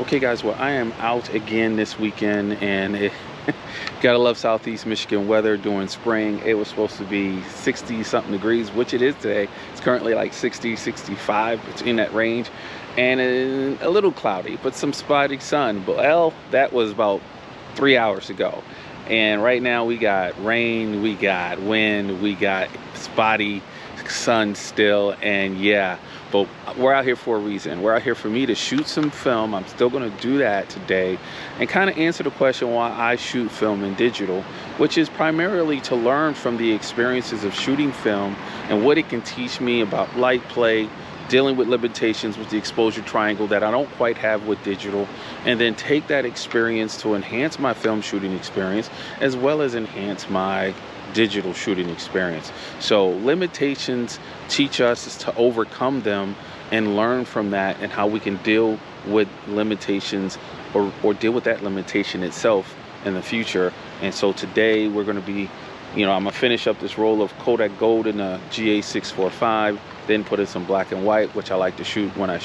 Okay guys, well I am out again this weekend, and gotta love Southeast Michigan weather during spring. It was supposed to be 60 something degrees, which it is today. It's currently like 60, 65, it's in that range, and a little cloudy, but some spotty sun. But well, that was about 3 hours ago. And right now we got rain, we got wind, we got spotty sun still, and yeah, but we're out here for a reason. We're out here for me to shoot some film. I'm still going to do that today and kind of answer the question why I shoot film in digital, which is primarily to learn from the experiences of shooting film and what it can teach me about light play, dealing with limitations with the exposure triangle that I don't quite have with digital, and then take that experience to enhance my film shooting experience as well as enhance my digital shooting experience. So limitations teach us to overcome them and learn from that, and how we can deal with limitations or deal with that limitation itself in the future. And so today we're going to be, I'm gonna finish up this roll of Kodak Gold in a GA645, then put in some black and white, which I like to shoot when I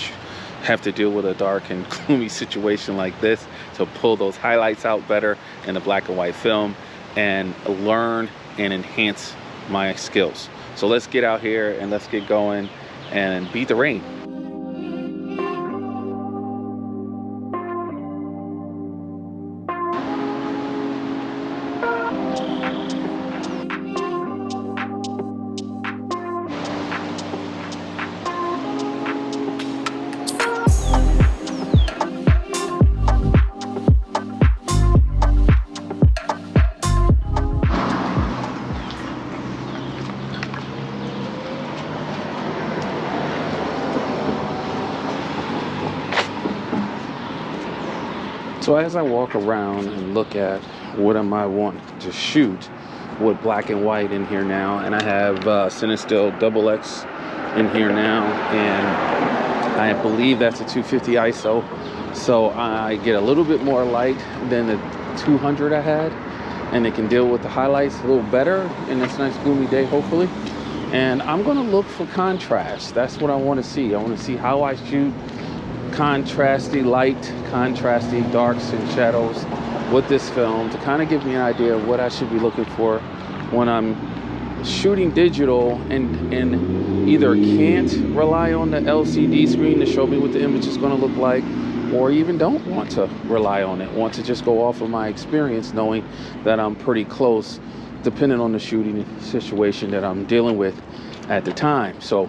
have to deal with a dark and gloomy situation like this, to pull those highlights out better in the black and white film and learn and enhance my skills. So let's get out here and let's get going and beat the rain. So as I walk around and look at what am I want to shoot with black and white in here now, and I have Cinestill XX in here now, and I believe that's a 250 ISO, so I get a little bit more light than the 200 I had, and it can deal with the highlights a little better in this nice gloomy day, hopefully. And I'm going to look for contrast. That's what I want to see. I want to see how I shoot contrasty light, contrasty darks and shadows with this film, to kind of give me an idea of what I should be looking for when I'm shooting digital and either can't rely on the LCD screen to show me what the image is going to look like, or even don't want to rely on it, want to just go off of my experience, knowing that I'm pretty close depending on the shooting situation that I'm dealing with at the time. So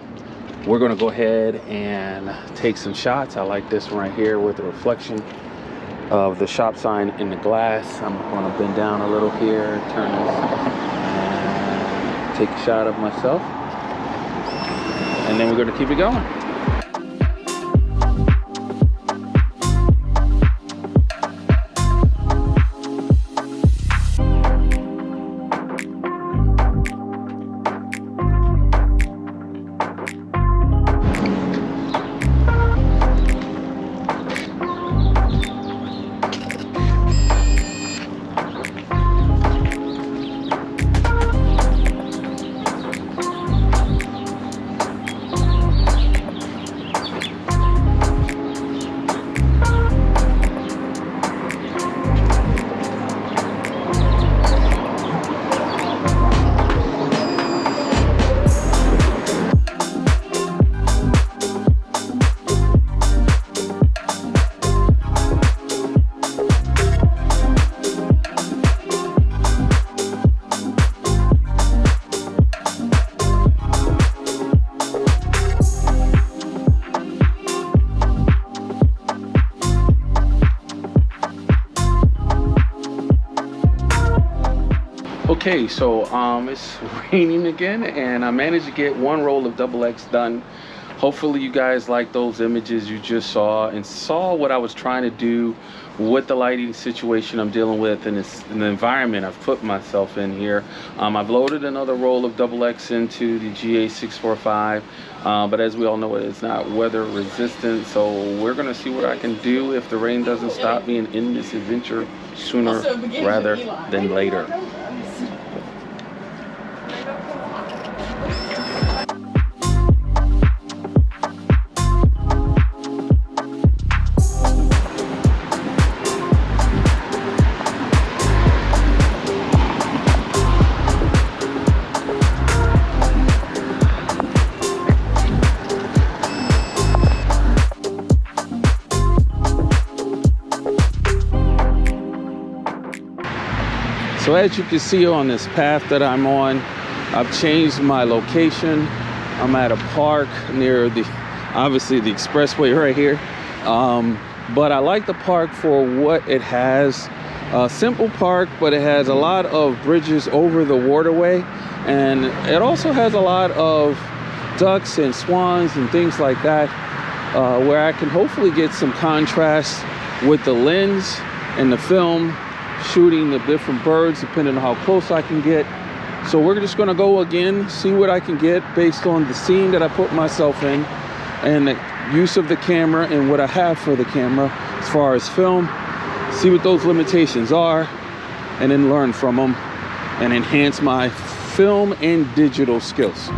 we're going to go ahead and take some shots. I like this one right here with the reflection of the shop sign in the glass. I'm going to bend down a little here, turn this, and take a shot of myself. And then we're going to keep it going. Okay, so it's raining again, and I managed to get one roll of XX done. Hopefully you guys like those images you just saw and saw what I was trying to do with the lighting situation I'm dealing with and the environment I've put myself in here. I've loaded another roll of XX into the GA645, but as we all know, it's not weather resistant, so we're gonna see what I can do if the rain doesn't stop me and end this adventure sooner rather than later. So as you can see on this path that I'm on, I've changed my location. I'm at a park near obviously the expressway right here. But I like the park for what it has. A simple park, but it has a lot of bridges over the waterway. And it also has a lot of ducks and swans and things like that, where I can hopefully get some contrast with the lens and the film, shooting the different birds depending on how close I can get. So we're just gonna go again, see what I can get based on the scene that I put myself in and the use of the camera and what I have for the camera as far as film, see what those limitations are, and then learn from them and enhance my film and digital skills.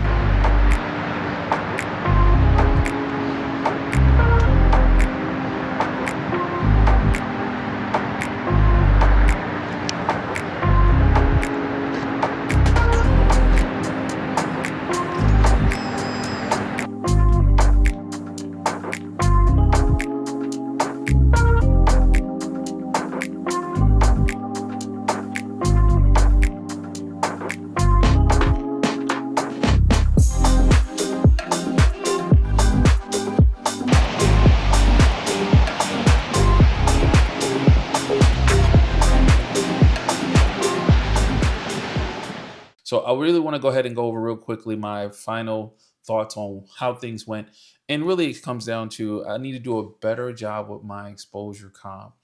So I really want to go ahead and go over real quickly my final thoughts on how things went. And really it comes down to I need to do a better job with my exposure comp.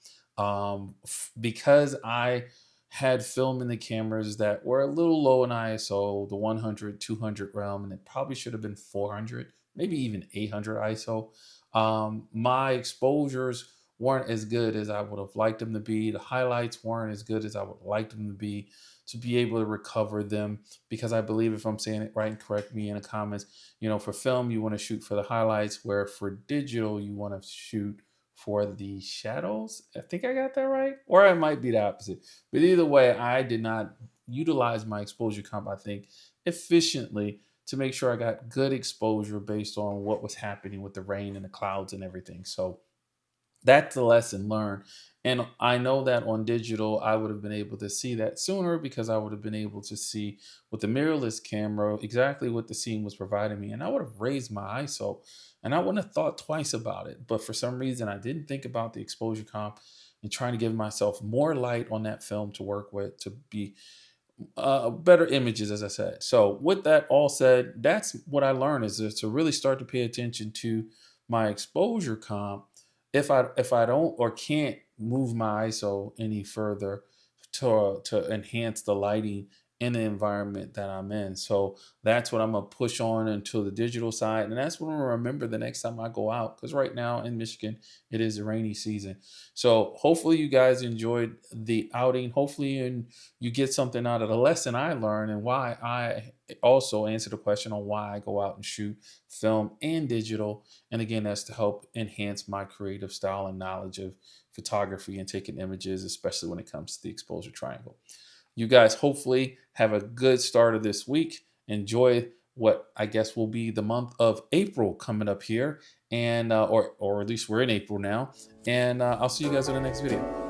Because I had film in the cameras that were a little low in ISO, the 100, 200 realm, and it probably should have been 400, maybe even 800 ISO. My exposures weren't as good as I would have liked them to be. The highlights weren't as good as I would like them to be able to recover them, because I believe, if I'm saying it right, and correct me in the comments, for film you want to shoot for the highlights, where for digital you want to shoot for the shadows. I think I got that right, or it might be the opposite. But either way, I did not utilize my exposure comp, I think, efficiently to make sure I got good exposure based on what was happening with the rain and the clouds and everything. So that's the lesson learned. And I know that on digital, I would have been able to see that sooner, because I would have been able to see with the mirrorless camera exactly what the scene was providing me. And I would have raised my ISO and I wouldn't have thought twice about it. But for some reason, I didn't think about the exposure comp and trying to give myself more light on that film to work with, to be better images, as I said. So with that all said, that's what I learned, is to really start to pay attention to my exposure comp. If I don't or can't move my ISO any further to enhance the lighting in the environment that I'm in. So that's what I'm gonna push on into the digital side. And that's what I'm gonna remember the next time I go out. Because right now in Michigan, it is a rainy season. So hopefully you guys enjoyed the outing. Hopefully you get something out of the lesson I learned, and why I also answer the question on why I go out and shoot film and digital. And again, that's to help enhance my creative style and knowledge of photography and taking images, especially when it comes to the exposure triangle. You guys hopefully have a good start of this week. Enjoy what I guess will be the month of April coming up here, and or at least we're in April now. And I'll see you guys in the next video.